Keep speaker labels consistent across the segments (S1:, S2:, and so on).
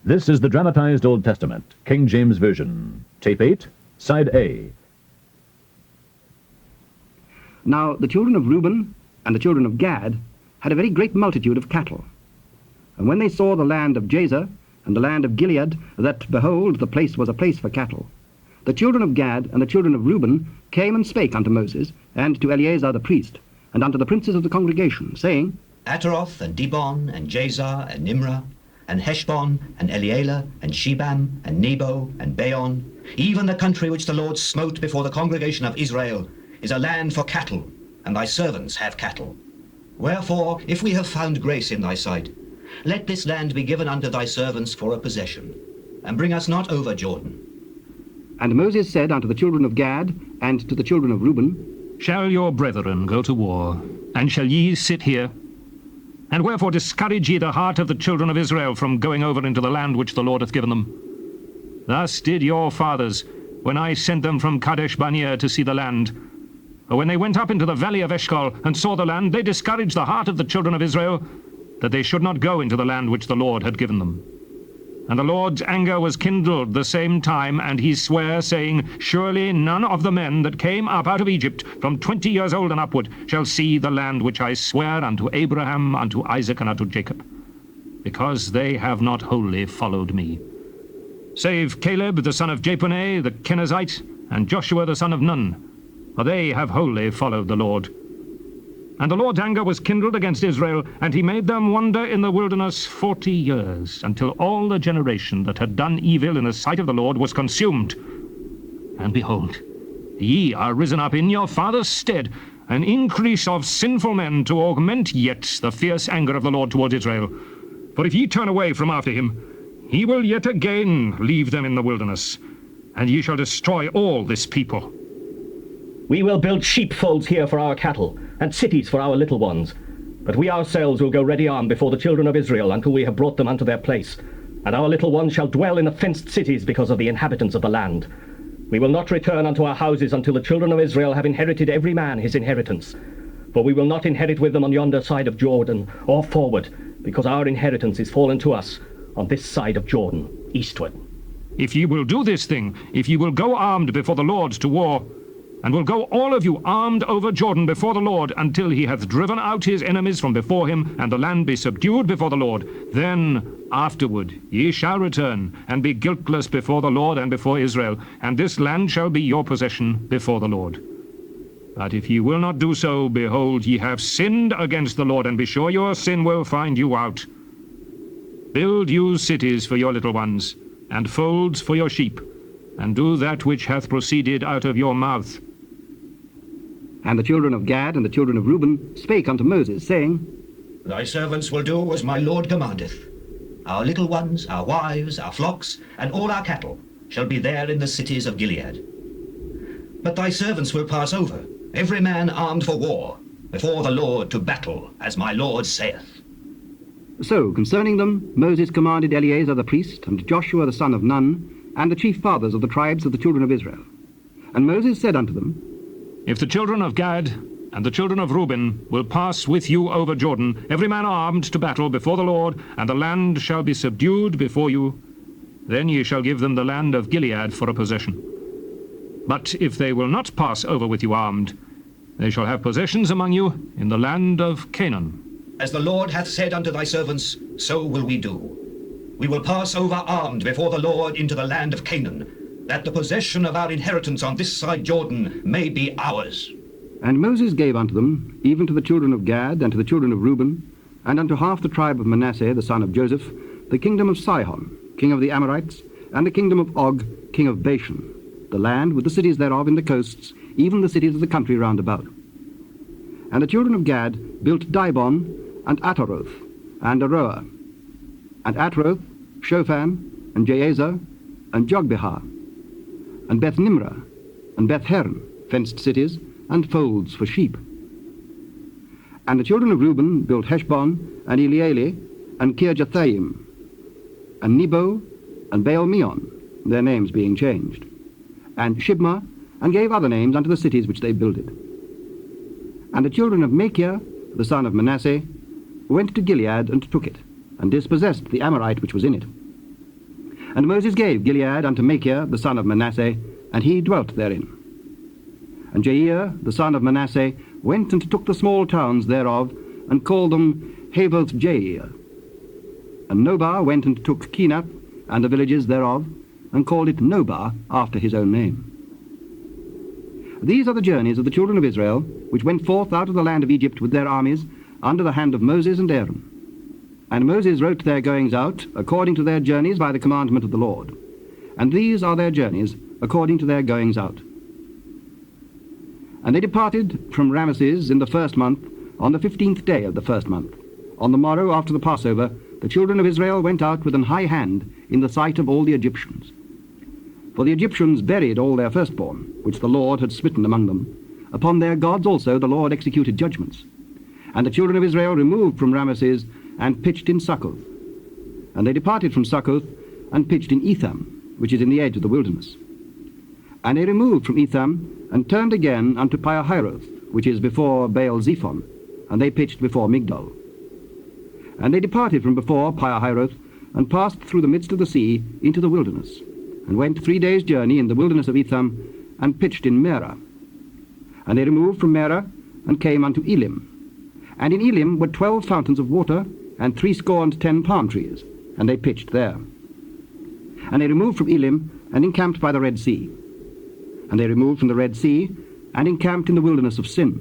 S1: This is the Dramatized Old Testament, King James Version, Tape 8, Side A.
S2: Now the children of Reuben and the children of Gad had a very great multitude of cattle. And when they saw the land of Jazer and the land of Gilead, that, behold, the place was a place for cattle, the children of Gad and the children of Reuben came and spake unto Moses, and to Eleazar the priest, and unto the princes of the congregation, saying,
S3: Ataroth, and Dibon, and Jazer, and Nimrah, and Heshbon, and Elealeh, and Shebam, and Nebo, and Baon, even the country which the Lord smote before the congregation of Israel, is a land for cattle, and thy servants have cattle. Wherefore, if we have found grace in thy sight, let this land be given unto thy servants for a possession, and bring us not over Jordan.
S2: And Moses said unto the children of Gad and to the children of Reuben,
S4: Shall your brethren go to war, and shall ye sit here? And wherefore discourage ye the heart of the children of Israel from going over into the land which the Lord hath given them? Thus did your fathers, when I sent them from Kadesh Barnea to see the land. For when they went up into the valley of Eshcol and saw the land, they discouraged the heart of the children of Israel, that they should not go into the land which the Lord had given them. And the Lord's anger was kindled the same time, and he sware, saying, Surely none of the men that came up out of Egypt from 20 years old and upward shall see the land which I swear unto Abraham, unto Isaac, and unto Jacob, because they have not wholly followed me. Save Caleb the son of Jephunneh the Kenizzite, and Joshua the son of Nun, for they have wholly followed the Lord. And the Lord's anger was kindled against Israel, and he made them wander in the wilderness 40 years, until all the generation that had done evil in the sight of the Lord was consumed. And behold, ye are risen up in your father's stead, an increase of sinful men, to augment yet the fierce anger of the Lord toward Israel. For if ye turn away from after him, he will yet again leave them in the wilderness, and ye shall destroy all this people.
S5: We will build sheepfolds here for our cattle, and cities for our little ones. But we ourselves will go ready armed before the children of Israel until we have brought them unto their place. And our little ones shall dwell in the fenced cities because of the inhabitants of the land. We will not return unto our houses until the children of Israel have inherited every man his inheritance. For we will not inherit with them on yonder side of Jordan, or forward, because our inheritance is fallen to us on this side of Jordan, eastward.
S4: If ye will do this thing, if ye will go armed before the Lord to war, and will go all of you armed over Jordan before the Lord, until he hath driven out his enemies from before him, and the land be subdued before the Lord, then afterward ye shall return, and be guiltless before the Lord and before Israel, and this land shall be your possession before the Lord. But if ye will not do so, behold, ye have sinned against the Lord, and be sure your sin will find you out. Build you cities for your little ones, and folds for your sheep, and do that which hath proceeded out of your mouth.
S2: And the children of Gad and the children of Reuben spake unto Moses, saying,
S3: Thy servants will do as my Lord commandeth. Our little ones, our wives, our flocks, and all our cattle shall be there in the cities of Gilead. But thy servants will pass over, every man armed for war, before the Lord to battle, as my Lord saith.
S2: So concerning them Moses commanded Eleazar the priest, and Joshua the son of Nun, and the chief fathers of the tribes of the children of Israel. And Moses said unto them,
S4: If the children of Gad and the children of Reuben will pass with you over Jordan, every man armed to battle before the Lord, and the land shall be subdued before you, then ye shall give them the land of Gilead for a possession. But if they will not pass over with you armed, they shall have possessions among you in the land of Canaan.
S3: As the Lord hath said unto thy servants, so will we do. We will pass over armed before the Lord into the land of Canaan, that the possession of our inheritance on this side Jordan may be ours.
S2: And Moses gave unto them, even to the children of Gad and to the children of Reuben, and unto half the tribe of Manasseh the son of Joseph, the kingdom of Sihon, king of the Amorites, and the kingdom of Og, king of Bashan, the land with the cities thereof in the coasts, even the cities of the country round about. And the children of Gad built Dibon, and Ataroth, and Aroah, and Atroth, Shophan, and Jazer, and Jogbehah, and Beth Nimrah, and Beth Heron, fenced cities, and folds for sheep. And the children of Reuben built Heshbon, and Elealeh, and Kirjathaim, and Nebo, and Baal-meon, their names being changed, and Shibmah, and gave other names unto the cities which they builded. And the children of Machir, the son of Manasseh, went to Gilead and took it, and dispossessed the Amorite which was in it. And Moses gave Gilead unto Machir the son of Manasseh, and he dwelt therein. And Jair the son of Manasseh went and took the small towns thereof, and called them Havoth Jair. And Nobah went and took Kenath, and the villages thereof, and called it Nobah after his own name. These are the journeys of the children of Israel, which went forth out of the land of Egypt with their armies, under the hand of Moses and Aaron. And Moses wrote their goings out, according to their journeys by the commandment of the Lord. And these are their journeys, according to their goings out. And they departed from Ramesses in the first month, on the 15th day of the first month. On the morrow after the Passover, the children of Israel went out with an high hand in the sight of all the Egyptians. For the Egyptians buried all their firstborn, which the Lord had smitten among them. Upon their gods also the Lord executed judgments. And the children of Israel removed from Ramesses, and pitched in Succoth. And they departed from Succoth, and pitched in Etham, which is in the edge of the wilderness. And they removed from Etham, and turned again unto Pihahiroth, which is before Baal-zephon, and they pitched before Migdol. And they departed from before Pihahiroth, and passed through the midst of the sea into the wilderness, and went 3 days' journey in the wilderness of Etham, and pitched in Merah. And they removed from Merah, and came unto Elim. And in Elim were 12 fountains of water, and 70 palm trees, and they pitched there. And they removed from Elim, and encamped by the Red Sea. And they removed from the Red Sea, and encamped in the wilderness of Sin.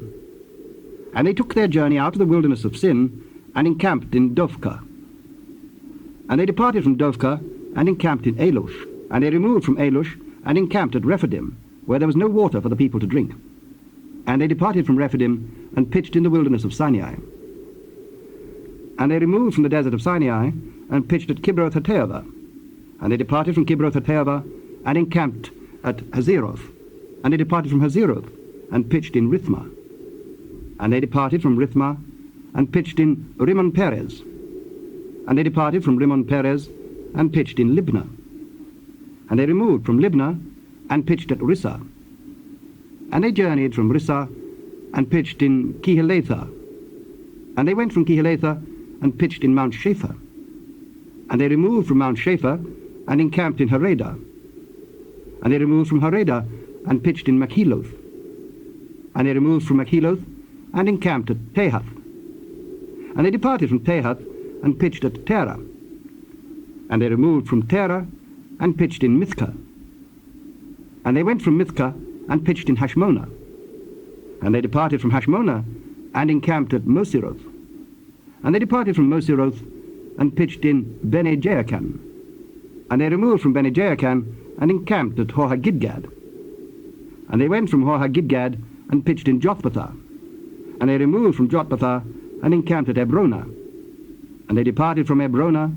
S2: And they took their journey out of the wilderness of Sin, and encamped in Dophkah. And they departed from Dophkah, and encamped in Alush. And they removed from Alush, and encamped at Rephidim, where there was no water for the people to drink. And they departed from Rephidim, and pitched in the wilderness of Sinai. And they removed from the desert of Sinai, and pitched at Kibroth-Hattaavah. And they departed from Kibroth-Hattaavah, and encamped at Hazeroth. And they departed from Hazeroth, and pitched in Rithmah. And they departed from Rithmah, and pitched in Rimmon-Perez. And they departed from Rimmon-Perez, and pitched in Libnah. And they removed from Libnah, and pitched at Rissah. And they journeyed from Rissah, and pitched in Kehelatha. And they went from Kehelatha, and pitched in Mount Shapha. And they removed from Mount Shapha, and encamped in Haredah. And they removed from Haredah, and pitched in Makheloth. And they removed from Makheloth, and encamped at Tahath. And they departed from Tahath, and pitched at Terah. And they removed from Terah, and pitched in Mithkah. And they went from Mithkah, and pitched in Hashmonah. And they departed from Hashmonah, and encamped at Moseroth. And they departed from Moseroth, and pitched in Bene-Jaakan. And they removed from Bene-Jaakan, and encamped at Horhagidgad. And they went from Horhagidgad, and pitched in Jothbathah. And they removed from Jothbathah, and encamped at Ebronah. And they departed from Ebronah,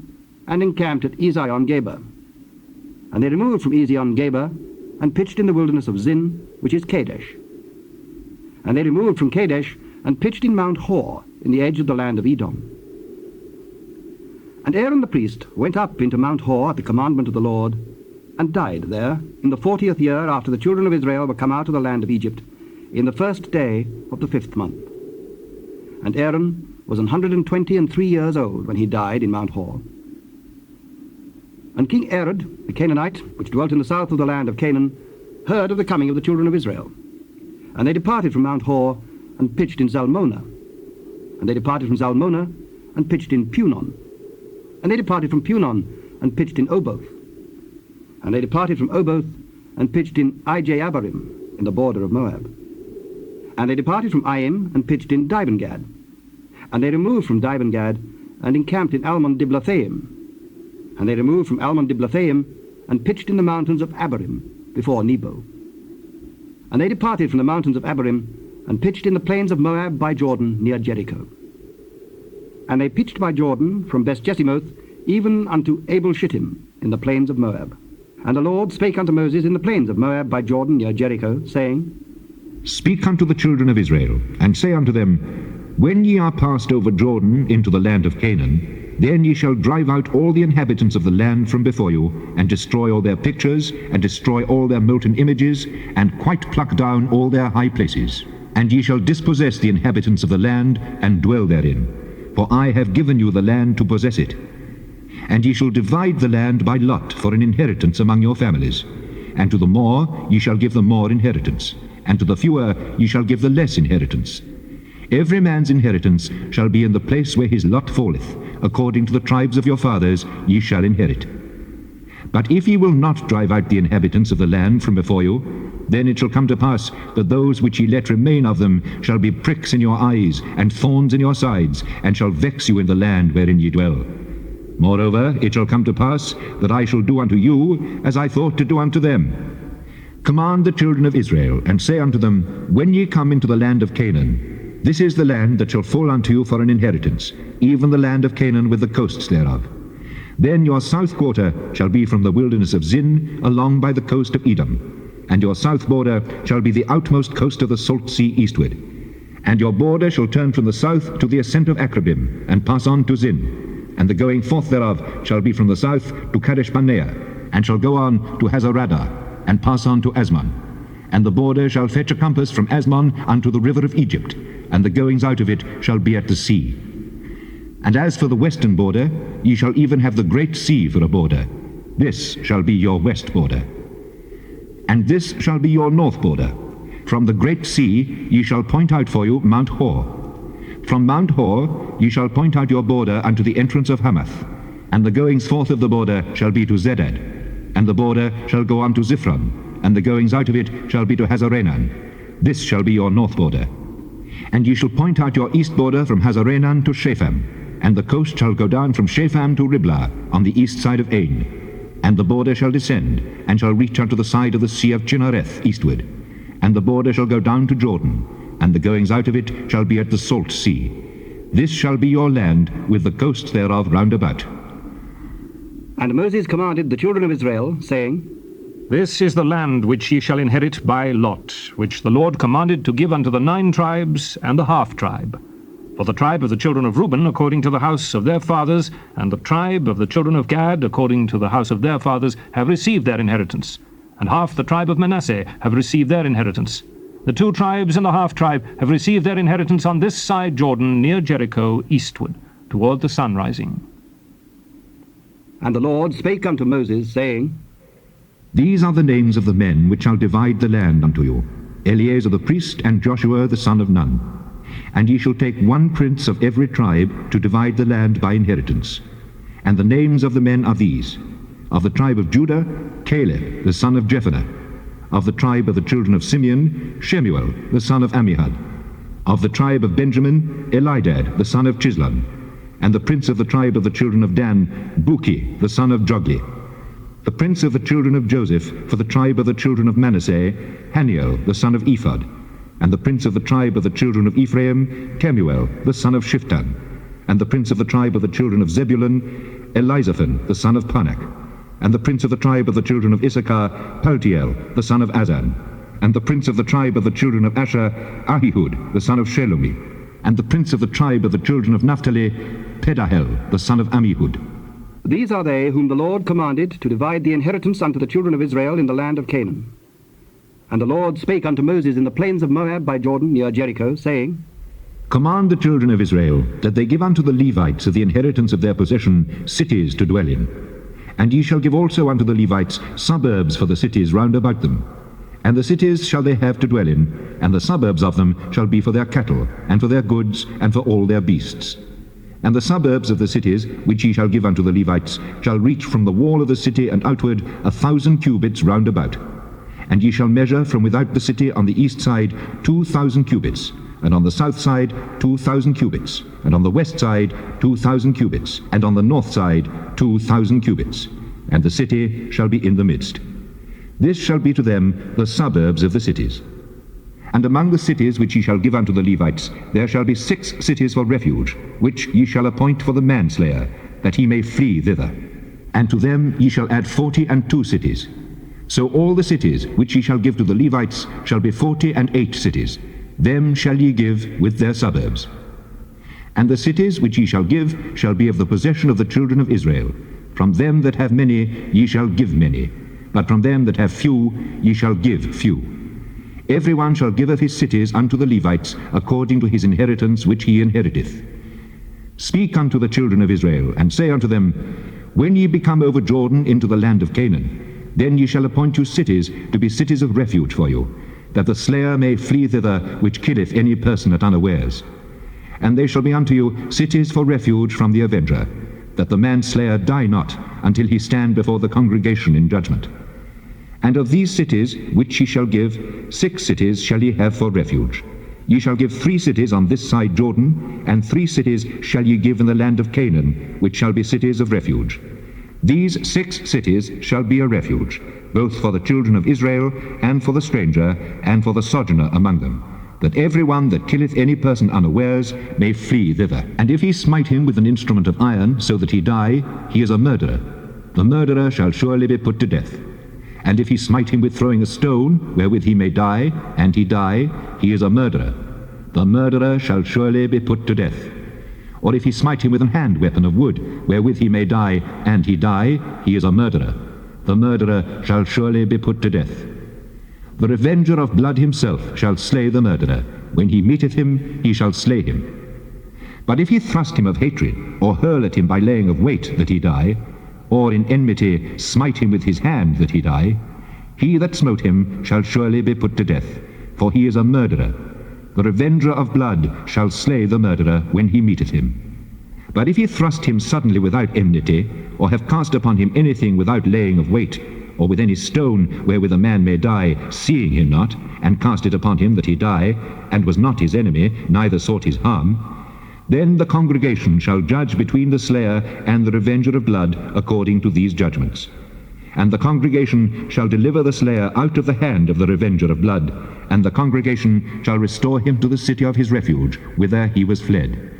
S2: and encamped at Ezion-Geber. And they removed from Ezion-Geber, and pitched in the wilderness of Zin, which is Kadesh. And they removed from Kadesh, and pitched in Mount Hor, in the edge of the land of Edom. And Aaron the priest went up into Mount Hor at the commandment of the Lord, and died there in the 40th year after the children of Israel were come out of the land of Egypt, in the 1st day of the 5th month. And Aaron was 123 years old when he died in Mount Hor. And King Arad, the Canaanite, which dwelt in the south of the land of Canaan, heard of the coming of the children of Israel. And they departed from Mount Hor, and pitched in Zalmonah. And they departed from Zalmonah, and pitched in Punon. And they departed from Punon, and pitched in Oboth. And they departed from Oboth, and pitched in Ije-Abarim, in the border of Moab. And they departed from Aim, and pitched in Dibengad. And they removed from Dibengad, and encamped in Almon-Diblathaim. And they removed from Almon-Diblathaim, and pitched in the mountains of Abarim, before Nebo. And they departed from the mountains of Abarim, and pitched in the plains of Moab by Jordan, near Jericho. And they pitched by Jordan, from Beth-Jesimoth, even unto Abel-Shittim, in the plains of Moab. And the Lord spake unto Moses in the plains of Moab by Jordan, near Jericho, saying,
S1: Speak unto the children of Israel, and say unto them, When ye are passed over Jordan into the land of Canaan, then ye shall drive out all the inhabitants of the land from before you, and destroy all their pictures, and destroy all their molten images, and quite pluck down all their high places. And ye shall dispossess the inhabitants of the land, and dwell therein. For I have given you the land to possess it. And ye shall divide the land by lot for an inheritance among your families. And to the more ye shall give the more inheritance, and to the fewer ye shall give the less inheritance. Every man's inheritance shall be in the place where his lot falleth, according to the tribes of your fathers ye shall inherit. But if ye will not drive out the inhabitants of the land from before you, then it shall come to pass that those which ye let remain of them shall be pricks in your eyes, and thorns in your sides, and shall vex you in the land wherein ye dwell. Moreover, it shall come to pass that I shall do unto you as I thought to do unto them. Command the children of Israel, and say unto them, When ye come into the land of Canaan, this is the land that shall fall unto you for an inheritance, even the land of Canaan with the coasts thereof. Then your south quarter shall be from the wilderness of Zin along by the coast of Edom, and your south border shall be the outmost coast of the salt sea eastward. And your border shall turn from the south to the ascent of Akrabim, and pass on to Zin. And the going forth thereof shall be from the south to Kadesh Barnea, and shall go on to Hazaradah, and pass on to Asmon. And the border shall fetch a compass from Asmon unto the river of Egypt, and the goings out of it shall be at the sea. And as for the western border, ye shall even have the great sea for a border. This shall be your west border. And this shall be your north border. From the great sea ye shall point out for you Mount Hor. From Mount Hor ye shall point out your border unto the entrance of Hamath. And the goings forth of the border shall be to Zedad. And the border shall go on to Ziphron, and the goings out of it shall be to Hazarenan. This shall be your north border. And ye shall point out your east border from Hazarenan to Shepham, and the coast shall go down from Shepham to Riblah on the east side of Ain. And the border shall descend, and shall reach unto the side of the sea of Chinnereth eastward. And the border shall go down to Jordan, and the goings out of it shall be at the salt sea. This shall be your land, with the coasts thereof round about.
S2: And Moses commanded the children of Israel, saying,
S4: This is the land which ye shall inherit by lot, which the Lord commanded to give unto the 9 tribes and the half-tribe. For the tribe of the children of Reuben according to the house of their fathers, and the tribe of the children of Gad according to the house of their fathers, have received their inheritance. And half the tribe of Manasseh have received their inheritance. The 2 tribes and the half-tribe have received their inheritance on this side Jordan, near Jericho, eastward, toward the sun rising.
S2: And the Lord spake unto Moses, saying,
S1: These are the names of the men which shall divide the land unto you, Eleazar the priest, and Joshua the son of Nun. And ye shall take 1 prince of every tribe to divide the land by inheritance. And the names of the men are these: of the tribe of Judah, Caleb the son of Jephunneh; of the tribe of the children of Simeon, Shemuel the son of Ammihud; of the tribe of Benjamin, Elidad the son of Chislon; and the prince of the tribe of the children of Dan, Buki the son of Jogli; the prince of the children of Joseph for the tribe of the children of Manasseh, Haniel the son of Ephod; and the prince of the tribe of the children of Ephraim, Kemuel the son of Shiftan; and the prince of the tribe of the children of Zebulun, Elizaphan the son of Panak; and the prince of the tribe of the children of Issachar, Paltiel the son of Azan; and the prince of the tribe of the children of Asher, Ahihud the son of Shelumi; and the prince of the tribe of the children of Naphtali, Pedahel the son of Ammihud.
S2: These are they whom the Lord commanded to divide the inheritance unto the children of Israel in the land of Canaan. And the Lord spake unto Moses in the plains of Moab by Jordan near Jericho, saying,
S1: Command the children of Israel that they give unto the Levites of the inheritance of their possession cities to dwell in. And ye shall give also unto the Levites suburbs for the cities round about them. And the cities shall they have to dwell in, and the suburbs of them shall be for their cattle, and for their goods, and for all their beasts. And the suburbs of the cities, which ye shall give unto the Levites, shall reach from the wall of the city and outward 1,000 cubits round about. And ye shall measure from without the city on the east side 2,000 cubits, and on the south side 2,000 cubits, and on the west side 2,000 cubits, and on the north side 2,000 cubits. And the city shall be in the midst. This shall be to them the suburbs of the cities. And among the cities which ye shall give unto the Levites, there shall be 6 cities for refuge, which ye shall appoint for the manslayer, that he may flee thither. And to them ye shall add 42 cities. So all the cities which ye shall give to the Levites shall be 48 cities. Them shall ye give with their suburbs. And the cities which ye shall give shall be of the possession of the children of Israel. From them that have many ye shall give many, but from them that have few ye shall give few. Every one shall give of his cities unto the Levites according to his inheritance which he inheriteth. Speak unto the children of Israel, and say unto them, When ye be come over Jordan into the land of Canaan, then ye shall appoint you cities to be cities of refuge for you, that the slayer may flee thither which killeth any person at unawares. And they shall be unto you cities for refuge from the avenger, that the manslayer die not until he stand before the congregation in judgment. And of these cities which ye shall give, 6 cities shall ye have for refuge. Ye shall give 3 cities on this side Jordan, and 3 cities shall ye give in the land of Canaan, which shall be cities of refuge. These 6 cities shall be a refuge, both for the children of Israel, and for the stranger, and for the sojourner among them, that every one that killeth any person unawares may flee thither. And if he smite him with an instrument of iron, so that he die, he is a murderer. The murderer shall surely be put to death. And if he smite him with throwing a stone, wherewith he may die, and he die, he is a murderer. The murderer shall surely be put to death. Or if he smite him with an hand weapon of wood, wherewith he may die, and he die, he is a murderer. The murderer shall surely be put to death. The revenger of blood himself shall slay the murderer. When he meeteth him, he shall slay him. But if he thrust him of hatred, or hurl at him by laying of weight that he die, or in enmity smite him with his hand that he die, he that smote him shall surely be put to death, for he is a murderer. The revenger of blood shall slay the murderer when he meeteth him. But if he thrust him suddenly without enmity, or have cast upon him anything without laying of weight, or with any stone wherewith a man may die, seeing him not, and cast it upon him that he die, and was not his enemy, neither sought his harm, then the congregation shall judge between the slayer and the revenger of blood according to these judgments. And the congregation shall deliver the slayer out of the hand of the revenger of blood, and the congregation shall restore him to the city of his refuge, whither he was fled.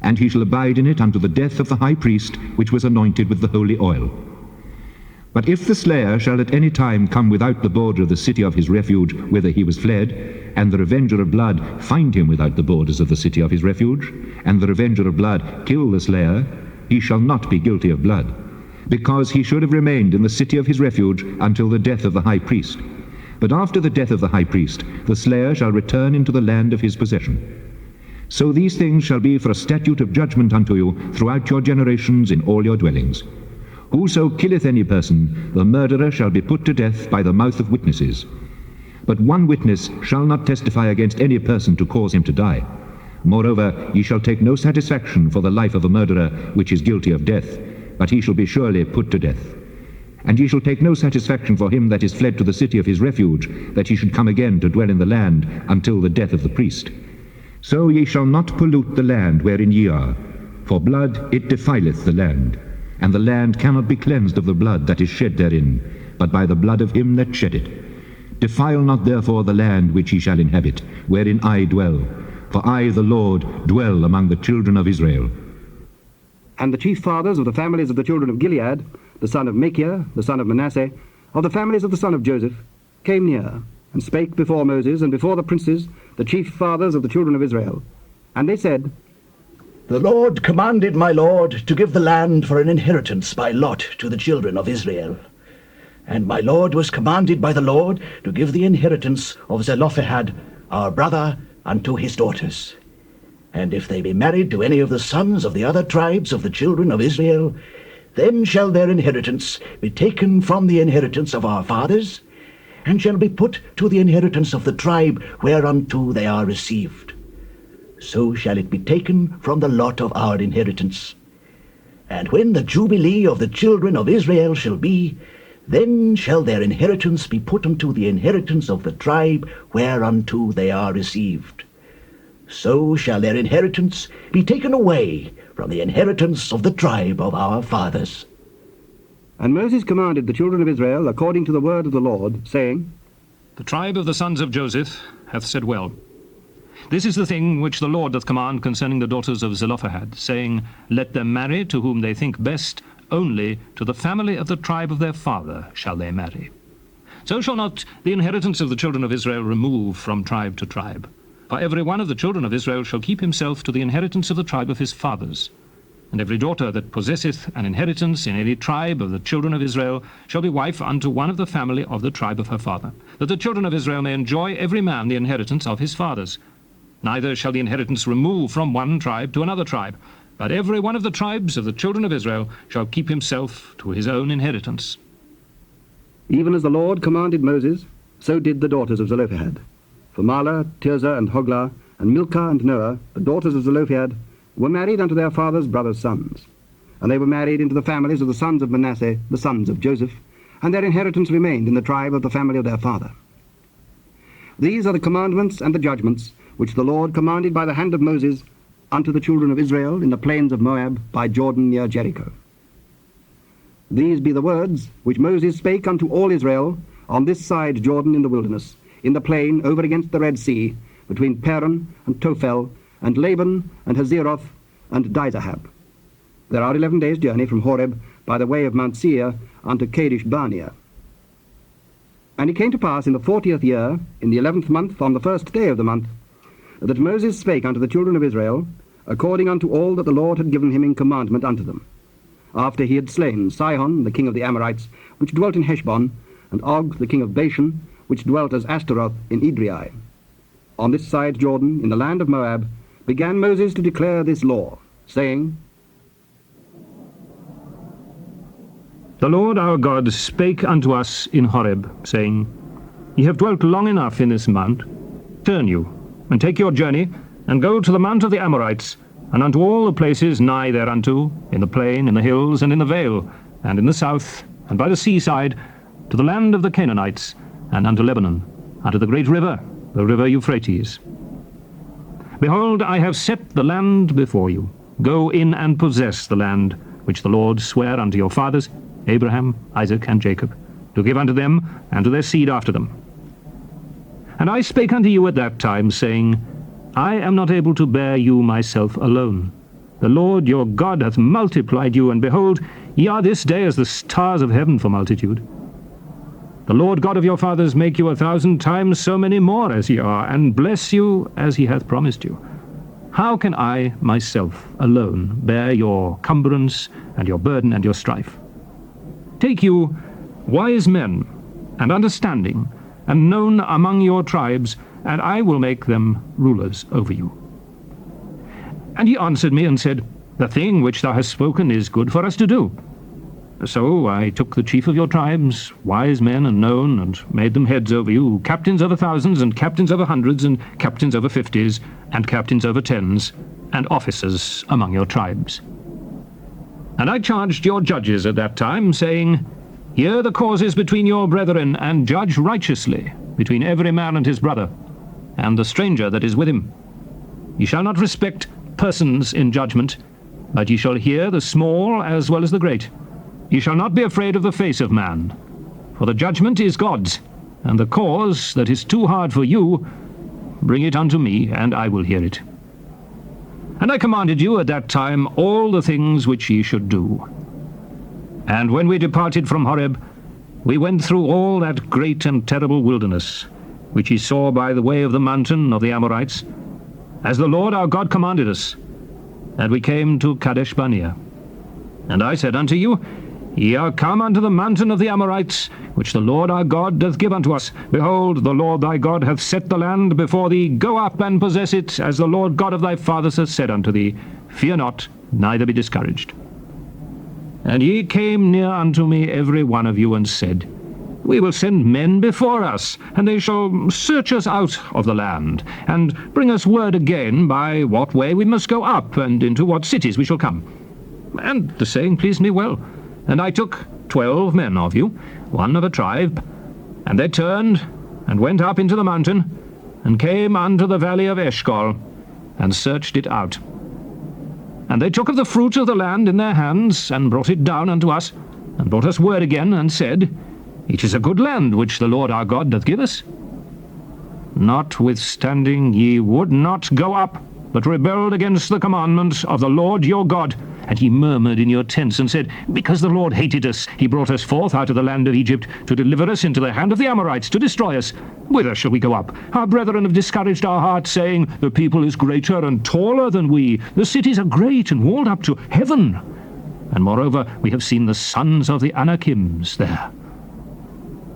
S1: And he shall abide in it unto the death of the high priest, which was anointed with the holy oil. But if the slayer shall at any time come without the border of the city of his refuge, whither he was fled, and the revenger of blood find him without the borders of the city of his refuge, and the revenger of blood kill the slayer, he shall not be guilty of blood, because he should have remained in the city of his refuge until the death of the high priest. But after the death of the high priest, the slayer shall return into the land of his possession. So these things shall be for a statute of judgment unto you throughout your generations in all your dwellings. Whoso killeth any person, the murderer shall be put to death by the mouth of witnesses. But one witness shall not testify against any person to cause him to die. Moreover, ye shall take no satisfaction for the life of a murderer which is guilty of death, but he shall be surely put to death. And ye shall take no satisfaction for him that is fled to the city of his refuge, that he should come again to dwell in the land until the death of the priest. So ye shall not pollute the land wherein ye are, for blood it defileth the land, and the land cannot be cleansed of the blood that is shed therein, but by the blood of him that shed it. Defile not therefore the land which ye shall inhabit, wherein I dwell, for I the Lord dwell among the children of Israel.
S2: And the chief fathers of the families of the children of Gilead, the son of Machir, the son of Manasseh, of the families of the son of Joseph, came near, and spake before Moses, and before the princes, the chief fathers of the children of Israel. And they said,
S6: The Lord commanded my Lord to give the land for an inheritance by lot to the children of Israel. And my Lord was commanded by the Lord to give the inheritance of Zelophehad, our brother, unto his daughters. And if they be married to any of the sons of the other tribes of the children of Israel, then shall their inheritance be taken from the inheritance of our fathers, and shall be put to the inheritance of the tribe whereunto they are received. So shall it be taken from the lot of our inheritance. And when the jubilee of the children of Israel shall be, then shall their inheritance be put unto the inheritance of the tribe whereunto they are received. So shall their inheritance be taken away from the inheritance of the tribe of our fathers.
S2: And Moses commanded the children of Israel according to the word of the Lord, saying,
S4: The tribe of the sons of Joseph hath said well. This is the thing which the Lord doth command concerning the daughters of Zelophehad, saying, Let them marry to whom they think best, only to the family of the tribe of their father shall they marry. So shall not the inheritance of the children of Israel remove from tribe to tribe. For every one of the children of Israel shall keep himself to the inheritance of the tribe of his fathers. And every daughter that possesseth an inheritance in any tribe of the children of Israel shall be wife unto one of the family of the tribe of her father, that the children of Israel may enjoy every man the inheritance of his fathers. Neither shall the inheritance remove from one tribe to another tribe, but every one of the tribes of the children of Israel shall keep himself to his own inheritance.
S2: Even as the Lord commanded Moses, so did the daughters of Zelophehad. For Mahlah, Tirzah, and Hoglah, and Milcah and Noah, the daughters of Zelophehad, were married unto their father's brothers' sons. And they were married into the families of the sons of Manasseh, the sons of Joseph, and their inheritance remained in the tribe of the family of their father. These are the commandments and the judgments which the Lord commanded by the hand of Moses unto the children of Israel in the plains of Moab by Jordan near Jericho. These be the words which Moses spake unto all Israel on this side Jordan in the wilderness, in the plain over against the Red Sea, between Paran and Tophel, and Laban, and Hazeroth, and Dizahab. There are 11 days' journey from Horeb by the way of Mount Seir unto Kadesh Barnea. And it came to pass in the 40th year, in the 11th month, on the first day of the month, that Moses spake unto the children of Israel, according unto all that the Lord had given him in commandment unto them, after he had slain Sihon, the king of the Amorites, which dwelt in Heshbon, and Og, the king of Bashan, which dwelt as Ashtaroth in Edrei. On this side Jordan, in the land of Moab, began Moses to declare this law, saying,
S4: The Lord our God spake unto us in Horeb, saying, Ye have dwelt long enough in this mount. Turn you, and take your journey, and go to the mount of the Amorites, and unto all the places nigh thereunto, in the plain, in the hills, and in the vale, and in the south, and by the seaside, to the land of the Canaanites, and unto Lebanon, unto the great river, the river Euphrates. Behold, I have set the land before you. Go in and possess the land, which the Lord sware unto your fathers, Abraham, Isaac, and Jacob, to give unto them and to their seed after them. And I spake unto you at that time, saying, I am not able to bear you myself alone. The Lord your God hath multiplied you, and behold, ye are this day as the stars of heaven for multitude. The Lord God of your fathers make you 1,000 times so many more as ye are, and bless you as he hath promised you. How can I myself alone bear your cumbrance and your burden and your strife? Take you wise men and understanding, and known among your tribes, and I will make them rulers over you. And he answered me and said, The thing which thou hast spoken is good for us to do. So I took the chief of your tribes, wise men and known, and made them heads over you, captains over thousands, and captains over hundreds, and captains over 50s, and captains over 10s, and officers among your tribes. And I charged your judges at that time, saying, Hear the causes between your brethren, and judge righteously between every man and his brother, and the stranger that is with him. Ye shall not respect persons in judgment, but ye shall hear the small as well as the great. Ye shall not be afraid of the face of man, for the judgment is God's, and the cause that is too hard for you, bring it unto me, and I will hear it. And I commanded you at that time all the things which ye should do. And when we departed from Horeb, we went through all that great and terrible wilderness, which ye saw by the way of the mountain of the Amorites, as the Lord our God commanded us. And we came to Kadesh Barnea. And I said unto you, Ye are come unto the mountain of the Amorites, which the Lord our God doth give unto us. Behold, the Lord thy God hath set the land before thee. Go up and possess it, as the Lord God of thy fathers hath said unto thee. Fear not, neither be discouraged. And ye came near unto me every one of you, and said, We will send men before us, and they shall search us out of the land, and bring us word again by what way we must go up, and into what cities we shall come. And the saying pleased me well. And I took 12 men of you, one of a tribe, and they turned, and went up into the mountain, and came unto the valley of Eshcol, and searched it out. And they took of the fruit of the land in their hands, and brought it down unto us, and brought us word again, and said, It is a good land which the Lord our God doth give us. Notwithstanding ye would not go up, but rebelled against the commandment of the Lord your God. And ye murmured in your tents, and said, Because the Lord hated us, he brought us forth out of the land of Egypt, to deliver us into the hand of the Amorites, to destroy us. Whither shall we go up? Our brethren have discouraged our hearts, saying, The people is greater and taller than we. The cities are great and walled up to heaven. And moreover, we have seen the sons of the Anakims there.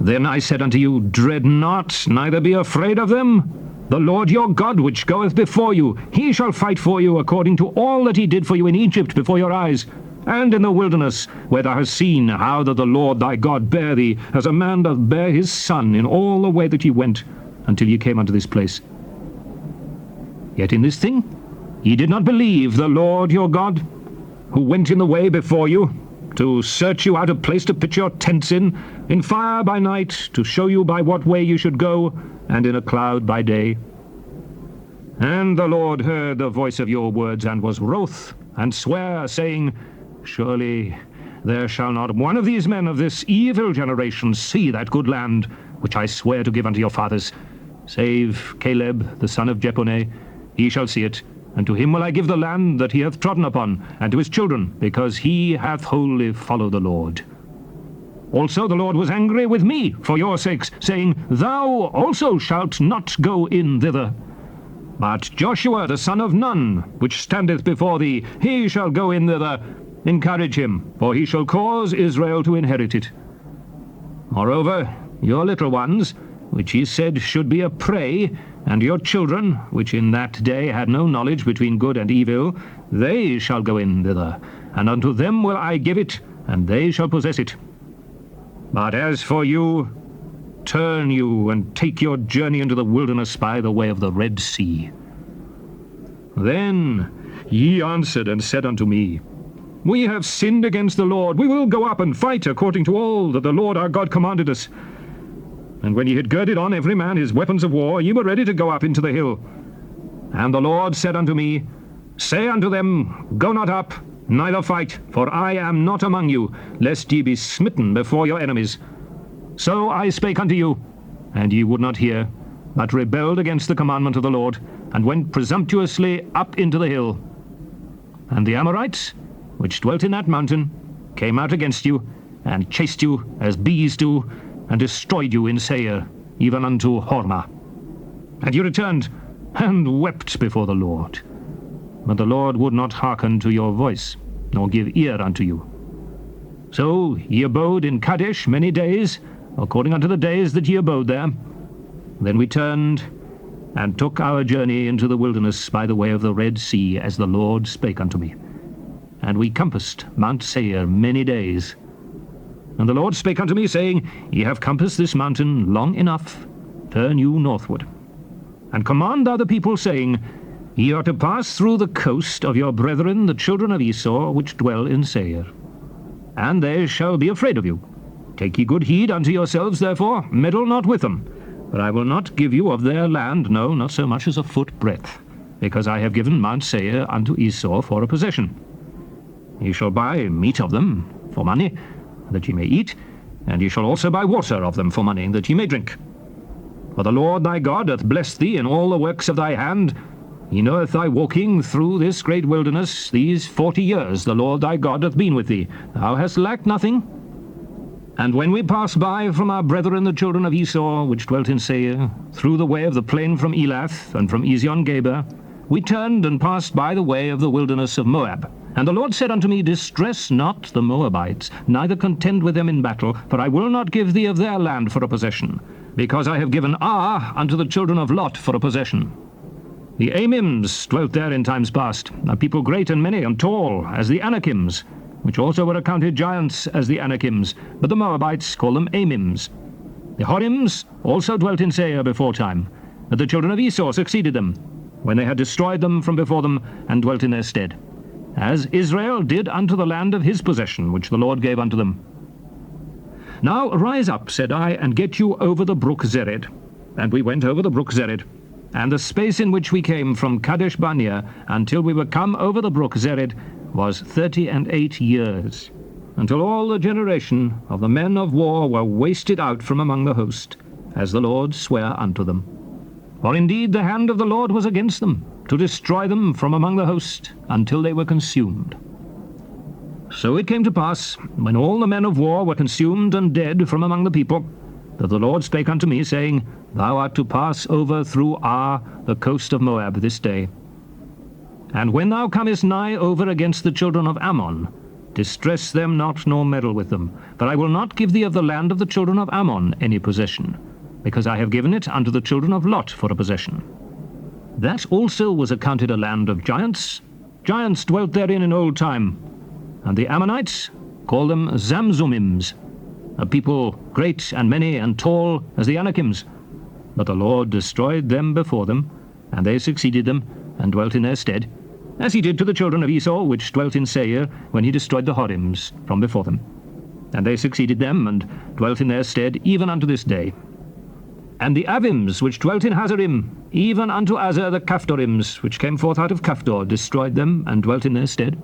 S4: Then I said unto you, Dread not, neither be afraid of them. The Lord your God, which goeth before you, he shall fight for you according to all that he did for you in Egypt before your eyes, and in the wilderness, where thou hast seen how that the Lord thy God bare thee, as a man doth bear his son, in all the way that ye went, until ye came unto this place. Yet in this thing ye did not believe the Lord your God, who went in the way before you, to search you out a place to pitch your tents in fire by night, to show you by what way you should go, and in a cloud by day. And the Lord heard the voice of your words, and was wroth, and sware, saying, Surely there shall not one of these men of this evil generation see that good land, which I swear to give unto your fathers, save Caleb the son of Jephunneh. He shall see it, and to him will I give the land that he hath trodden upon, and to his children, because he hath wholly followed the Lord. Also the Lord was angry with me for your sakes, saying, Thou also shalt not go in thither. But Joshua the son of Nun, which standeth before thee, he shall go in thither. Encourage him, for he shall cause Israel to inherit it. Moreover, your little ones, which he said should be a prey, and your children, which in that day had no knowledge between good and evil, they shall go in thither, and unto them will I give it, and they shall possess it. But as for you, turn you, and take your journey into the wilderness by the way of the Red Sea. Then ye answered and said unto me, We have sinned against the Lord. We will go up and fight according to all that the Lord our God commanded us. And when ye had girded on every man his weapons of war, ye were ready to go up into the hill. And the Lord said unto me, Say unto them, Go not up, neither fight, for I am not among you, lest ye be smitten before your enemies. So I spake unto you, and ye would not hear, but rebelled against the commandment of the Lord, and went presumptuously up into the hill. And the Amorites, which dwelt in that mountain, came out against you, and chased you as bees do, and destroyed you in Seir, even unto Hormah. And you returned, and wept before the Lord. But the Lord would not hearken to your voice, nor give ear unto you. So ye abode in Kadesh many days, according unto the days that ye abode there. Then we turned, and took our journey into the wilderness by the way of the Red Sea, as the Lord spake unto me. And we compassed Mount Seir many days. And the Lord spake unto me, saying, Ye have compassed this mountain long enough. Turn you northward. And command thou the people, saying, Ye are to pass through the coast of your brethren, the children of Esau, which dwell in Seir. And they shall be afraid of you. Take ye good heed unto yourselves, therefore, meddle not with them. For I will not give you of their land, no, not so much as a foot breadth, because I have given Mount Seir unto Esau for a possession. Ye shall buy meat of them for money, that ye may eat, and ye shall also buy water of them for money, that ye may drink. For the Lord thy God hath blessed thee in all the works of thy hand. He knoweth thy walking through this great wilderness. These 40 years the Lord thy God hath been with thee. Thou hast lacked nothing. And when we passed by from our brethren the children of Esau, which dwelt in Seir, through the way of the plain from Elath, and from Ezion-Geber, we turned and passed by the way of the wilderness of Moab. And the Lord said unto me, Distress not the Moabites, neither contend with them in battle, for I will not give thee of their land for a possession, because I have given Ar unto the children of Lot for a possession. The Amims dwelt there in times past, a people great and many and tall, as the Anakims, which also were accounted giants as the Anakims, but the Moabites call them Amims. The Horims also dwelt in Seir beforetime, but the children of Esau succeeded them, when they had destroyed them from before them, and dwelt in their stead, as Israel did unto the land of his possession, which the Lord gave unto them. Now rise up, said I, and get you over the brook Zered. And we went over the brook Zered. And the space in which we came from Kadesh Barnea until we were come over the brook Zered was 38 years, until all the generation of the men of war were wasted out from among the host, as the Lord sware unto them. For indeed the hand of the Lord was against them, to destroy them from among the host, until they were consumed. So it came to pass, when all the men of war were consumed and dead from among the people, that the Lord spake unto me, saying, Thou art to pass over through Ar, the coast of Moab, this day. And when thou comest nigh over against the children of Ammon, distress them not, nor meddle with them. For I will not give thee of the land of the children of Ammon any possession, because I have given it unto the children of Lot for a possession. That also was accounted a land of giants. Giants dwelt therein in old time, and the Ammonites call them Zamzummims, a people great and many and tall as the Anakims. But the Lord destroyed them before them, and they succeeded them, and dwelt in their stead, as he did to the children of Esau, which dwelt in Seir, when he destroyed the Horims from before them. And they succeeded them, and dwelt in their stead, even unto this day. And the Avims, which dwelt in Hazarim, even unto Azar the Caphtorims, which came forth out of Caphtor, destroyed them, and dwelt in their stead.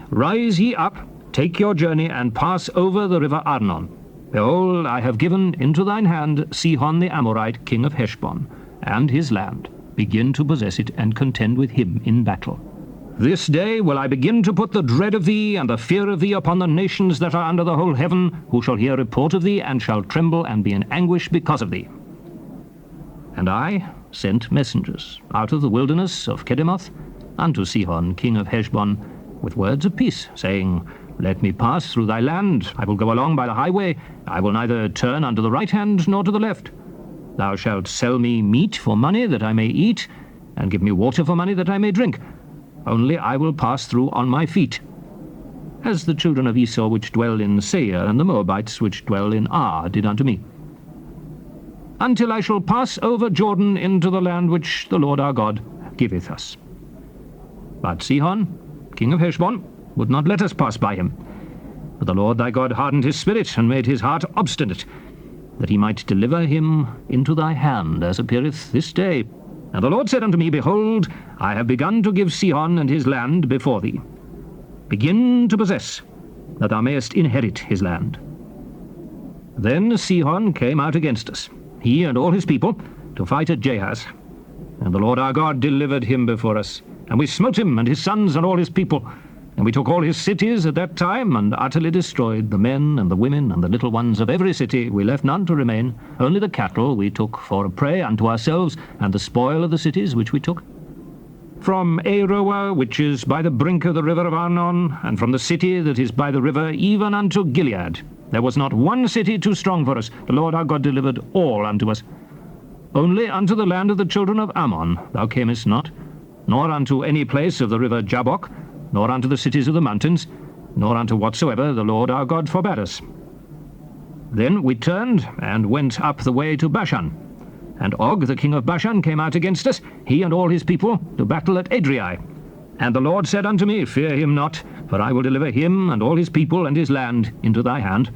S4: Rise ye up, take your journey, and pass over the river Arnon. Behold, I have given into thine hand Sihon the Amorite, king of Heshbon, and his land. Begin to possess it, and contend with him in battle. This day will I begin to put the dread of thee and the fear of thee upon the nations that are under the whole heaven, who shall hear report of thee, and shall tremble and be in anguish because of thee. And I sent messengers out of the wilderness of Kedemoth unto Sihon, king of Heshbon, with words of peace, saying, Let me pass through thy land. I will go along by the highway. I will neither turn unto the right hand nor to the left. Thou shalt sell me meat for money that I may eat, and give me water for money that I may drink. Only I will pass through on my feet, as the children of Esau which dwell in Seir, and the Moabites which dwell in Ar did unto me, until I shall pass over Jordan into the land which the Lord our God giveth us. But Sihon, king of Heshbon, would not let us pass by him. But the Lord thy God hardened his spirit, and made his heart obstinate, that he might deliver him into thy hand, as appeareth this day. And the Lord said unto me, Behold, I have begun to give Sihon and his land before thee. Begin to possess, that thou mayest inherit his land. Then Sihon came out against us, he and all his people, to fight at Jahaz. And the Lord our God delivered him before us, and we smote him and his sons and all his people. And we took all his cities at that time, and utterly destroyed the men and the women and the little ones of every city. We left none to remain. Only the cattle we took for a prey unto ourselves, and the spoil of the cities which we took. From Aroer, which is by the brink of the river of Arnon, and from the city that is by the river, even unto Gilead, there was not one city too strong for us. The Lord our God delivered all unto us. Only unto the land of the children of Ammon thou camest not, nor unto any place of the river Jabbok, nor unto the cities of the mountains, nor unto whatsoever the Lord our God forbade us. Then we turned and went up the way to Bashan. And Og, the king of Bashan, came out against us, he and all his people, to battle at Edrei. And the Lord said unto me, Fear him not, for I will deliver him and all his people and his land into thy hand.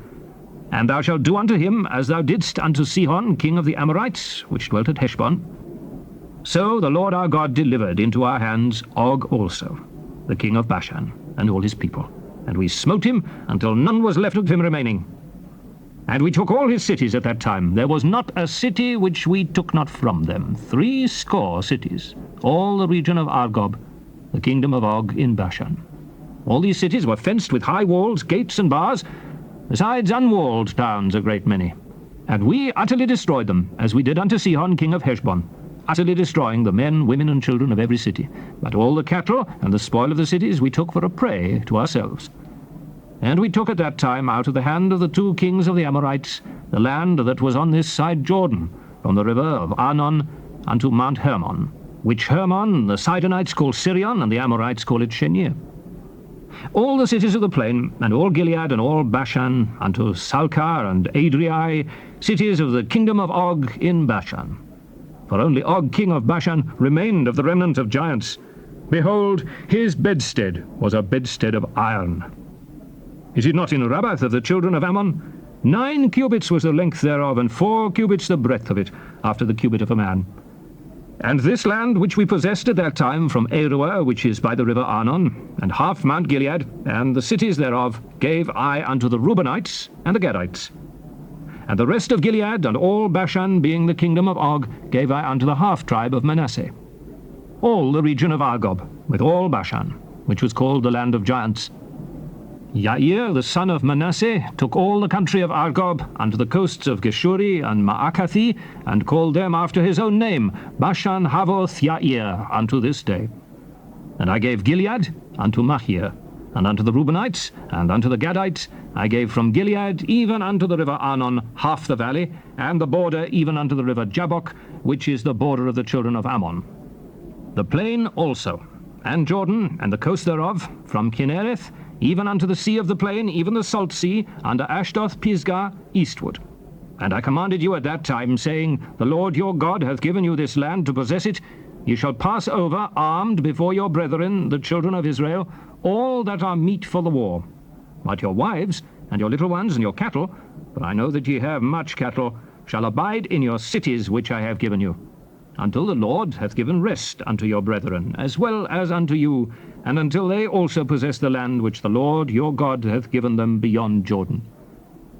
S4: And thou shalt do unto him as thou didst unto Sihon, king of the Amorites, which dwelt at Heshbon. So the Lord our God delivered into our hands Og also, the king of Bashan, and all his people. And we smote him until none was left of him remaining. And we took all his cities at that time. There was not a city which we took not from them. 70 cities, all the region of Argob, the kingdom of Og in Bashan. All these cities were fenced with high walls, gates, and bars, besides unwalled towns a great many. And we utterly destroyed them, as we did unto Sihon, king of Heshbon, utterly destroying the men, women, and children of every city. But all the cattle and the spoil of the cities we took for a prey to ourselves. And we took at that time out of the hand of the 2 kings of the Amorites the land that was on this side Jordan, from the river of Arnon unto Mount Hermon, which Hermon the Sidonites call Sirion, and the Amorites call it Shenir. All the cities of the plain, and all Gilead, and all Bashan, unto Salcar and Adrei, cities of the kingdom of Og in Bashan. For only Og, king of Bashan, remained of the remnant of giants. Behold, his bedstead was a bedstead of iron. Is it not in Rabbath of the children of Ammon? 9 cubits was the length thereof, and 4 cubits the breadth of it, after the cubit of a man. And this land which we possessed at that time from Aroer, which is by the river Arnon, and half Mount Gilead, and the cities thereof, gave I unto the Reubenites and the Gadites. And the rest of Gilead and all Bashan, being the kingdom of Og, gave I unto the half-tribe of Manasseh. All the region of Argob, with all Bashan, which was called the land of giants. Jair, the son of Manasseh, took all the country of Argob unto the coasts of Geshuri and Maakathi, and called them after his own name, Bashan Havoth Jair, unto this day. And I gave Gilead unto Machir, and unto the Reubenites, and unto the Gadites, I gave from Gilead even unto the river Arnon half the valley, and the border even unto the river Jabbok, which is the border of the children of Ammon. The plain also, and Jordan, and the coast thereof, from Kinnereth, even unto the sea of the plain, even the salt sea, under Ashdoth Pisgah, eastward. And I commanded you at that time, saying, The Lord your God hath given you this land to possess it. Ye shall pass over, armed, before your brethren, the children of Israel, all that are meet for the war. But your wives, and your little ones, and your cattle, for I know that ye have much cattle, shall abide in your cities which I have given you, until the Lord hath given rest unto your brethren, as well as unto you, and until they also possess the land which the Lord your God hath given them beyond Jordan.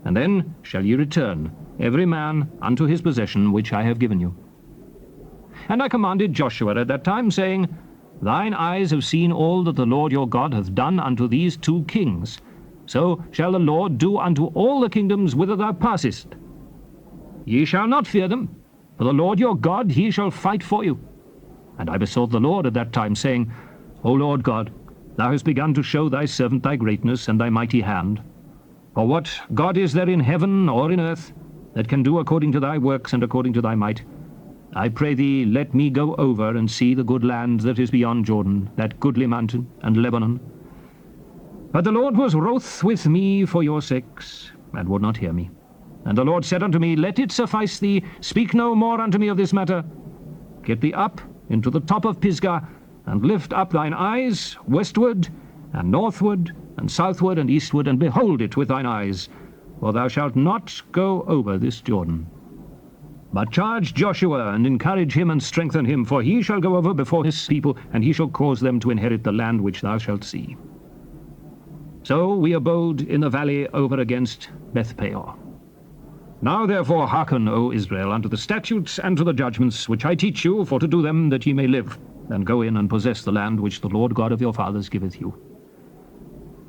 S4: And then shall ye return, every man unto his possession which I have given you. And I commanded Joshua at that time, saying, Thine eyes have seen all that the Lord your God hath done unto these 2 kings. So shall the Lord do unto all the kingdoms whither thou passest. Ye shall not fear them, for the Lord your God, he shall fight for you. And I besought the Lord at that time, saying, O Lord God, thou hast begun to show thy servant thy greatness and thy mighty hand. For what God is there in heaven or in earth that can do according to thy works and according to thy might? I pray thee, let me go over and see the good land that is beyond Jordan, that goodly mountain and Lebanon. But the Lord was wroth with me for your sakes, and would not hear me. And the Lord said unto me, Let it suffice thee, speak no more unto me of this matter. Get thee up into the top of Pisgah, and lift up thine eyes westward, and northward, and southward, and eastward, and behold it with thine eyes, for thou shalt not go over this Jordan. But charge Joshua, and encourage him, and strengthen him, for he shall go over before his people, and he shall cause them to inherit the land which thou shalt see. So we abode in the valley over against Bethpeor. Now therefore hearken, O Israel, unto the statutes and to the judgments which I teach you, for to do them that ye may live, and go in and possess the land which the Lord God of your fathers giveth you.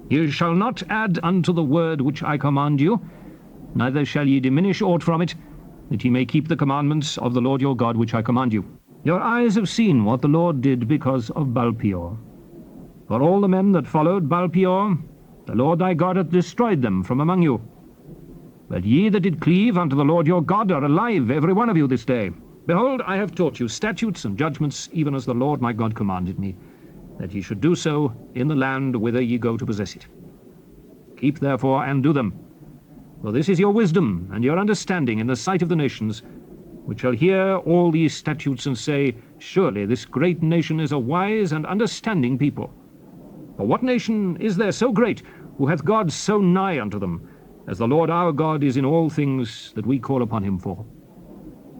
S4: Ye shall not add unto the word which I command you, neither shall ye diminish aught from it, that ye may keep the commandments of the Lord your God which I command you. Your eyes have seen what the Lord did because of Baalpeor. For all the men that followed Baalpeor, the Lord thy God hath destroyed them from among you. But ye that did cleave unto the Lord your God are alive, every one of you, this day. Behold, I have taught you statutes and judgments, even as the Lord my God commanded me, that ye should do so in the land whither ye go to possess it. Keep therefore and do them, for this is your wisdom and your understanding in the sight of the nations, which shall hear all these statutes and say, Surely this great nation is a wise and understanding people. For what nation is there so great, who hath God so nigh unto them, as the Lord our God is in all things that we call upon him for?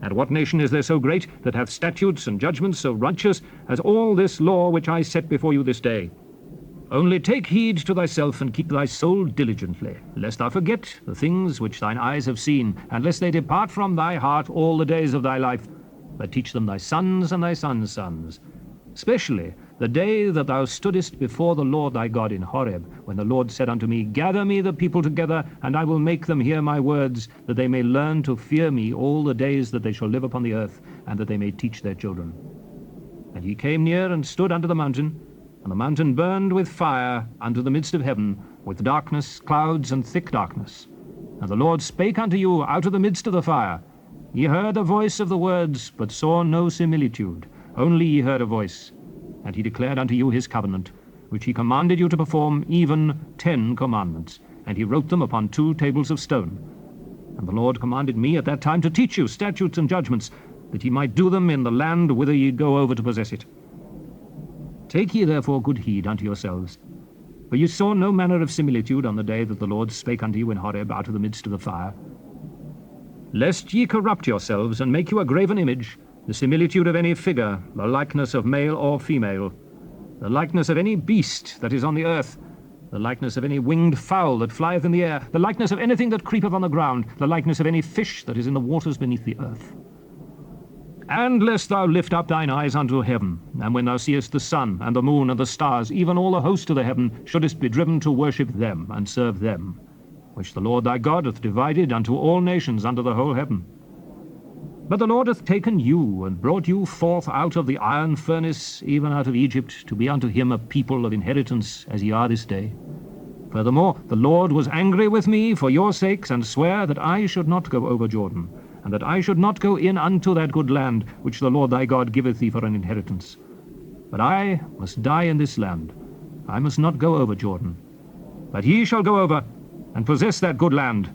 S4: And what nation is there so great, that hath statutes and judgments so righteous, as all this law which I set before you this day? Only take heed to thyself, and keep thy soul diligently, lest thou forget the things which thine eyes have seen, and lest they depart from thy heart all the days of thy life, but teach them thy sons and thy sons' sons, especially the day that thou stoodest before the Lord thy God in Horeb, when the Lord said unto me, Gather me the people together, and I will make them hear my words, that they may learn to fear me all the days that they shall live upon the earth, and that they may teach their children. And he came near and stood under the mountain, and the mountain burned with fire unto the midst of heaven, with darkness, clouds, and thick darkness. And the Lord spake unto you out of the midst of the fire. Ye heard the voice of the words, but saw no similitude, only ye heard a voice. And he declared unto you his covenant, which he commanded you to perform, even 10 commandments. And he wrote them upon 2 tables of stone. And the Lord commanded me at that time to teach you statutes and judgments, that ye might do them in the land whither ye go over to possess it. Take ye therefore good heed unto yourselves, for ye saw no manner of similitude on the day that the Lord spake unto you in Horeb out of the midst of the fire, lest ye corrupt yourselves, and make you a graven image, the similitude of any figure, the likeness of male or female, the likeness of any beast that is on the earth, the likeness of any winged fowl that flieth in the air, the likeness of anything that creepeth on the ground, the likeness of any fish that is in the waters beneath the earth. And lest thou lift up thine eyes unto heaven, and when thou seest the sun, and the moon, and the stars, even all the host of the heaven, shouldest be driven to worship them, and serve them, which the Lord thy God hath divided unto all nations under the whole heaven. But the Lord hath taken you, and brought you forth out of the iron furnace, even out of Egypt, to be unto him a people of inheritance, as ye are this day. Furthermore, the Lord was angry with me for your sakes, and sware that I should not go over Jordan, and that I should not go in unto that good land, which the Lord thy God giveth thee for an inheritance. But I must die in this land. I must not go over Jordan. But ye shall go over, and possess that good land.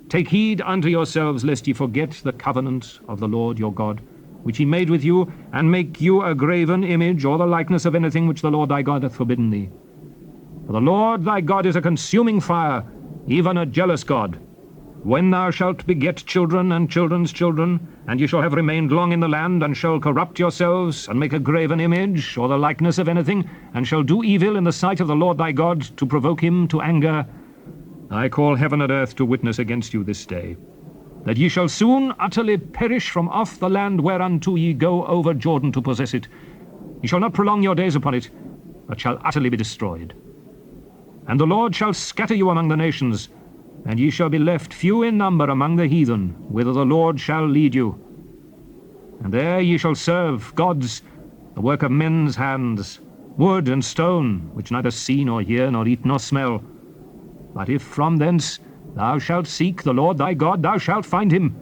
S4: Take heed unto yourselves, lest ye forget the covenant of the Lord your God, which he made with you, and make you a graven image, or the likeness of anything which the Lord thy God hath forbidden thee. For the Lord thy God is a consuming fire, even a jealous God. When thou shalt beget children and children's children, and ye shall have remained long in the land, and shall corrupt yourselves, and make a graven image, or the likeness of anything, and shall do evil in the sight of the Lord thy God, to provoke him to anger, I call heaven and earth to witness against you this day, that ye shall soon utterly perish from off the land whereunto ye go over Jordan to possess it. Ye shall not prolong your days upon it, but shall utterly be destroyed. And the Lord shall scatter you among the nations, and ye shall be left few in number among the heathen, whither the Lord shall lead you. And there ye shall serve gods, the work of men's hands, wood and stone, which neither see nor hear nor eat nor smell. But if from thence thou shalt seek the Lord thy God, thou shalt find him,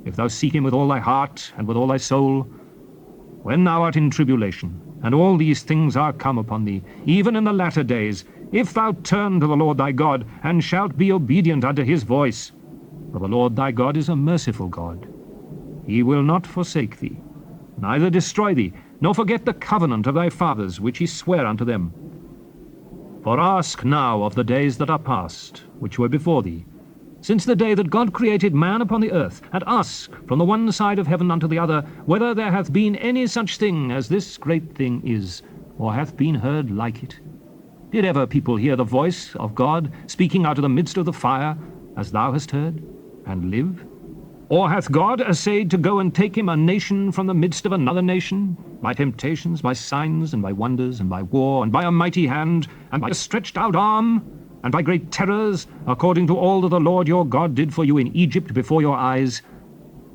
S4: if thou seek him with all thy heart and with all thy soul. When thou art in tribulation, and all these things are come upon thee, even in the latter days, if thou turn to the Lord thy God, and shalt be obedient unto his voice, for the Lord thy God is a merciful God. He will not forsake thee, neither destroy thee, nor forget the covenant of thy fathers, which he sware unto them. For ask now of the days that are past, which were before thee, since the day that God created man upon the earth, and ask from the one side of heaven unto the other, whether there hath been any such thing as this great thing is, or hath been heard like it. Did ever people hear the voice of God speaking out of the midst of the fire, as thou hast heard, and live? Or hath God essayed to go and take him a nation from the midst of another nation, by temptations, by signs, and by wonders, and by war, and by a mighty hand, and by a stretched out arm, and by great terrors, according to all that the Lord your God did for you in Egypt before your eyes?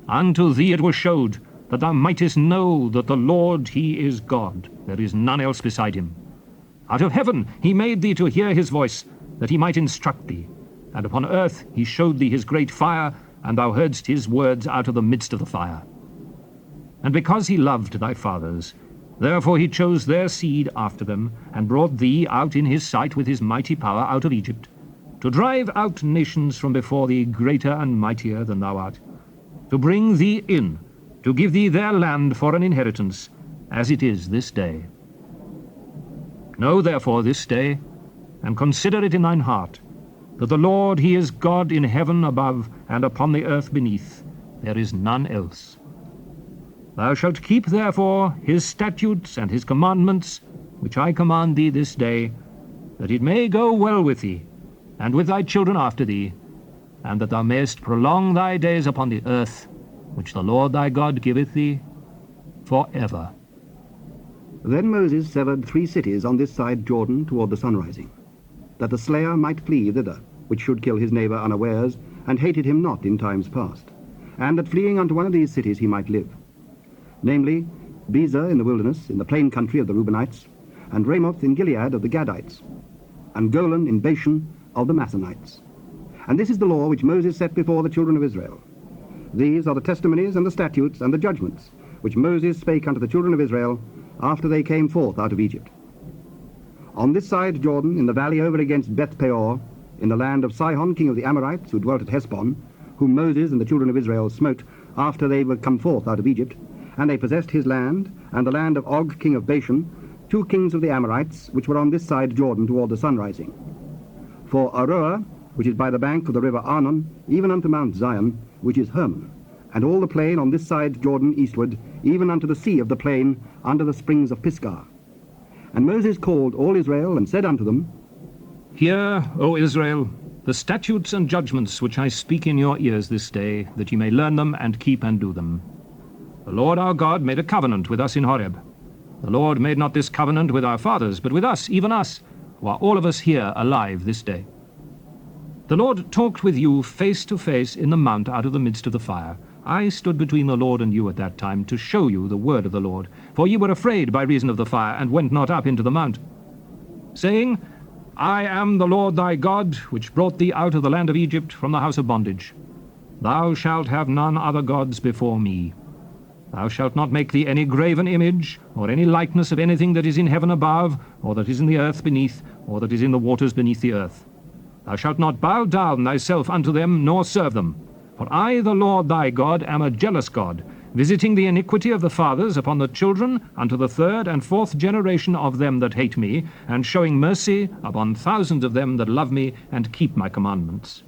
S4: Unto thee it was showed, that thou mightest know that the Lord he is God, there is none else beside him. Out of heaven he made thee to hear his voice, that he might instruct thee. And upon earth he showed thee his great fire, and thou heardst his words out of the midst of the fire. And because he loved thy fathers, therefore he chose their seed after them, and brought thee out in his sight with his mighty power out of Egypt, to drive out nations from before thee greater and mightier than thou art, to bring thee in, to give thee their land for an inheritance, as it is this day. Know therefore this day, and consider it in thine heart, that the Lord he is God in heaven above, and upon the earth beneath. There is none else. Thou shalt keep therefore his statutes and his commandments, which I command thee this day, that it may go well with thee, and with thy children after thee, and that thou mayest prolong thy days upon the earth, which the Lord thy God giveth thee for ever.
S2: Then Moses severed 3 cities on this side Jordan toward the sunrising, that the slayer might flee thither, which should kill his neighbor unawares, and hated him not in times past, and that fleeing unto one of these cities he might live. Namely, Bezer in the wilderness, in the plain country of the Reubenites, and Ramoth in Gilead of the Gadites, and Golan in Bashan of the Massonites. And this is the law which Moses set before the children of Israel. These are the testimonies and the statutes and the judgments which Moses spake unto the children of Israel after they came forth out of Egypt. On this side Jordan, in the valley over against Beth Peor, in the land of Sihon king of the Amorites, who dwelt at Heshbon, whom Moses and the children of Israel smote after they were come forth out of Egypt, and they possessed his land, and the land of Og king of Bashan, 2 kings of the Amorites, which were on this side Jordan toward the sunrising. For Aroer, which is by the bank of the river Arnon, even unto Mount Zion, which is Hermon, and all the plain on this side Jordan eastward, even unto the sea of the plain, under the springs of Pisgah. And Moses called all Israel, and said unto them,
S4: Hear, O Israel, the statutes and judgments which I speak in your ears this day, that ye may learn them and keep and do them. The Lord our God made a covenant with us in Horeb. The Lord made not this covenant with our fathers, but with us, even us, who are all of us here alive this day. The Lord talked with you face to face in the mount out of the midst of the fire. I stood between the Lord and you at that time, to show you the word of the Lord. For ye were afraid by reason of the fire, and went not up into the mount, saying, I am the Lord thy God, which brought thee out of the land of Egypt from the house of bondage. Thou shalt have none other gods before me. Thou shalt not make thee any graven image, or any likeness of anything that is in heaven above, or that is in the earth beneath, or that is in the waters beneath the earth. Thou shalt not bow down thyself unto them, nor serve them. For I, the Lord thy God, am a jealous God, visiting the iniquity of the fathers upon the children unto the third and fourth generation of them that hate me, and showing mercy upon thousands of them that love me and keep my commandments.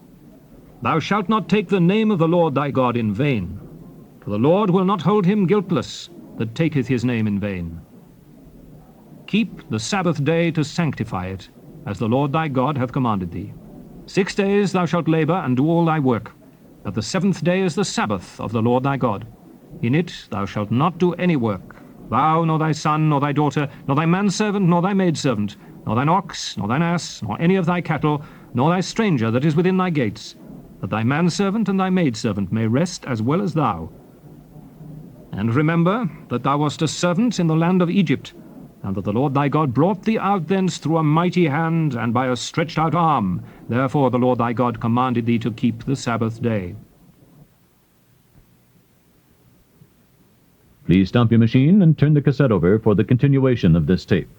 S4: Thou shalt not take the name of the Lord thy God in vain, for the Lord will not hold him guiltless that taketh his name in vain. Keep the Sabbath day to sanctify it, as the Lord thy God hath commanded thee. 6 days thou shalt labor and do all thy work, but the seventh day is the Sabbath of the Lord thy God. In it thou shalt not do any work, thou, nor thy son, nor thy daughter, nor thy manservant, nor thy maidservant, nor thine ox, nor thine ass, nor any of thy cattle, nor thy stranger that is within thy gates, that thy manservant and thy maidservant may rest as well as thou. And remember that thou wast a servant in the land of Egypt, and that the Lord thy God brought thee out thence through a mighty hand and by a stretched out arm. Therefore the Lord thy God commanded thee to keep the Sabbath day.
S7: Please stop your machine and turn the cassette over for the continuation of this tape.